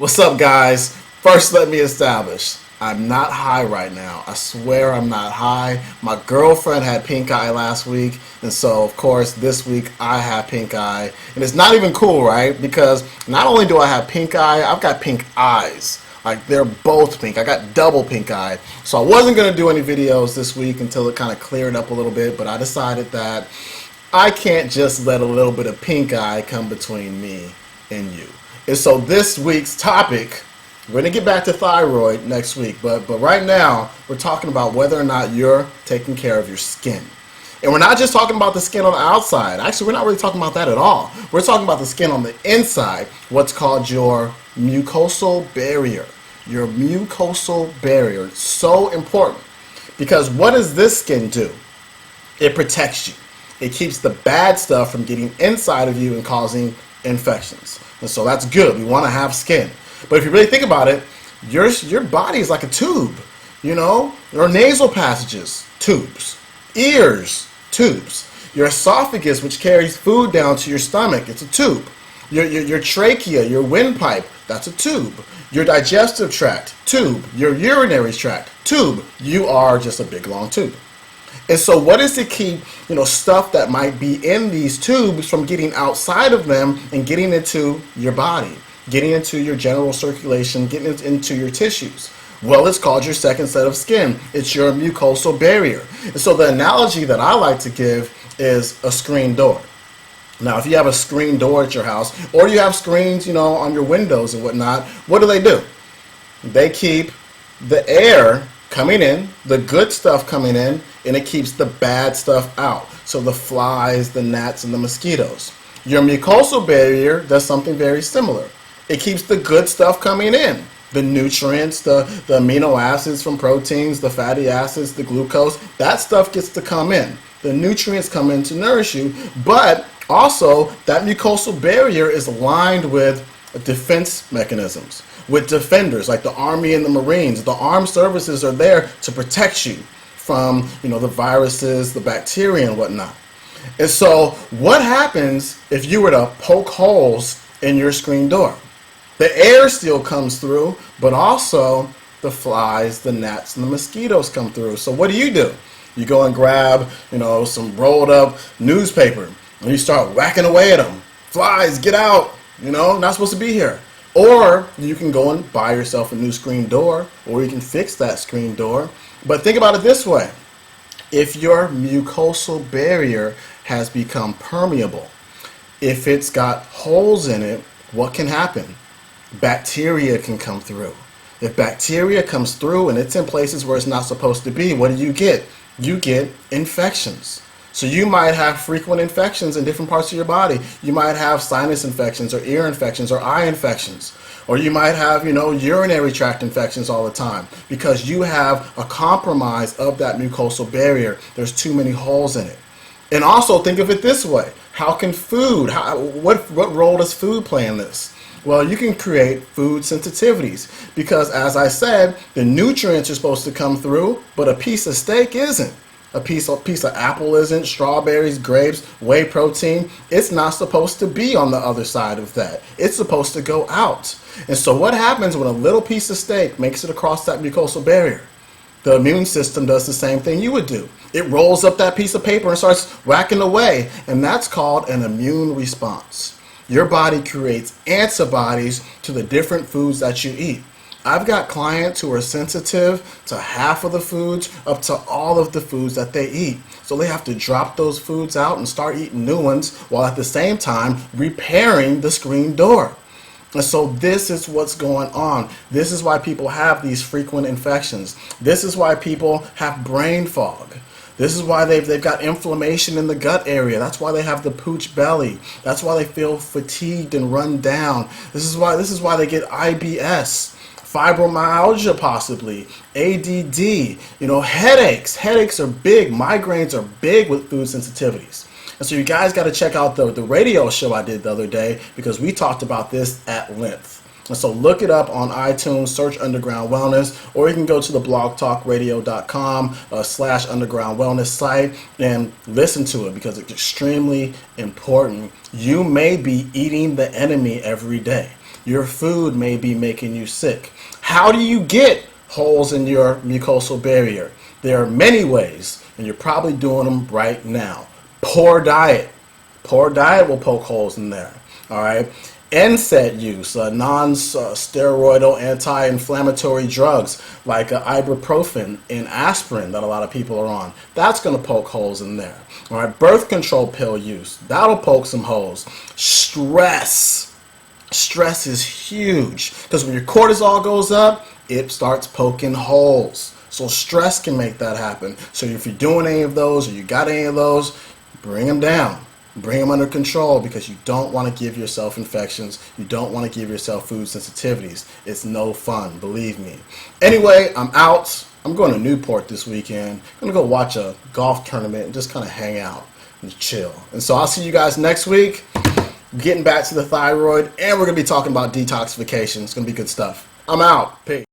What's up, guys? First, let me establish I'm not high right now. I swear I'm not high. My girlfriend had pink eye last week, and so, of course, this week I have pink eye. And it's not even cool, right? Because not only do I have pink eye, I've got pink eyes. Like, they're both pink. I got double pink eye. So I wasn't going to do any videos this week until it kind of cleared up a little bit, but I decided that I can't just let a little bit of pink eye come between me and you. And so this week's topic, we're going to get back to thyroid next week, but right now we're talking about whether or not you're taking care of your skin. And we're not just talking about the skin on the outside. Actually, we're not really talking about that at all. We're talking about the skin on the inside, what's called your mucosal barrier. Your mucosal barrier. It's so important because what does this skin do? It protects you. It keeps the bad stuff from getting inside of you and causing infections. And so that's good. We want to have skin. But if you really think about it, your body is like a tube. You know, your nasal passages, tubes. Ears, tubes. Your esophagus, which carries food down to your stomach, it's a tube. Your trachea, your windpipe, that's a tube. Your digestive tract, tube. Your urinary tract, tube. You are just a big long tube. And so what is to keep, stuff that might be in these tubes from getting outside of them and getting into your body, getting into your general circulation, getting into your tissues? Well, it's called your second set of skin. It's your mucosal barrier. And so the analogy that I like to give is a screen door. Now, if you have a screen door at your house or you have screens, on your windows and whatnot, what do? They keep the air coming in, the good stuff coming in, and it keeps the bad stuff out. So the flies, the gnats, and the mosquitoes. Your mucosal barrier does something very similar. It keeps the good stuff coming in. The nutrients, the amino acids from proteins, the fatty acids, the glucose, that stuff gets to come in. The nutrients come in to nourish you, but also that mucosal barrier is lined with defense mechanisms, with defenders like the Army and the Marines. The armed services are there to protect you from, the viruses, the bacteria and whatnot. And so what happens if you were to poke holes in your screen door? The air still comes through, but also the flies, the gnats, and the mosquitoes come through. So what do? You go and grab, some rolled up newspaper, and you start whacking away at them. Flies, get out, not supposed to be here. Or you can go and buy yourself a new screen door, or you can fix that screen door. But think about it this way. If your mucosal barrier has become permeable, if it's got holes in it, what can happen? Bacteria can come through. If bacteria comes through and it's in places where it's not supposed to be, what do? You get infections. So you might have frequent infections in different parts of your body. You might have sinus infections or ear infections or eye infections. Or you might have, urinary tract infections all the time because you have a compromise of that mucosal barrier. There's too many holes in it. And also think of it this way. How can what role does food play in this? Well, you can create food sensitivities because, as I said, the nutrients are supposed to come through, but a piece of steak isn't. A piece of apple isn't, strawberries, grapes, whey protein. It's not supposed to be on the other side of that. It's supposed to go out. And so what happens when a little piece of steak makes it across that mucosal barrier? The immune system does the same thing you would do. It rolls up that piece of paper and starts whacking away, and that's called an immune response. Your body creates antibodies to the different foods that you eat. I've got clients who are sensitive to half of the foods up to all of the foods that they eat. So they have to drop those foods out and start eating new ones while at the same time repairing the screen door. And so this is what's going on. This is why people have these frequent infections. This is why people have brain fog. This is why they've got inflammation in the gut area. That's why they have the pooch belly. That's why they feel fatigued and run down. This is why they get IBS, fibromyalgia possibly, ADD, headaches. Headaches are big. Migraines are big with food sensitivities. And so you guys got to check out the radio show I did the other day because we talked about this at length. And so look it up on iTunes, search Underground Wellness, or you can go to the blogtalkradio.com /Underground Wellness site and listen to it because it's extremely important. You may be eating the enemy every day. Your food may be making you sick. How do you get holes in your mucosal barrier? There are many ways, and you're probably doing them right now. Poor diet. Poor diet will poke holes in there. All right. NSAID use, non-steroidal anti-inflammatory drugs like ibuprofen and aspirin that a lot of people are on. That's going to poke holes in there. All right. Birth control pill use. That'll poke some holes. Stress. Stress is huge because when your cortisol goes up, it starts poking holes. So stress can make that happen. So if you're doing any of those or you got any of those, bring them down. Bring them under control because you don't want to give yourself infections. You don't want to give yourself food sensitivities. It's no fun, believe me. Anyway, I'm out. I'm going to Newport this weekend. I'm going to go watch a golf tournament and just kind of hang out and chill. And so I'll see you guys next week. Getting back to the thyroid, and we're going to be talking about detoxification. It's going to be good stuff. I'm out. Peace.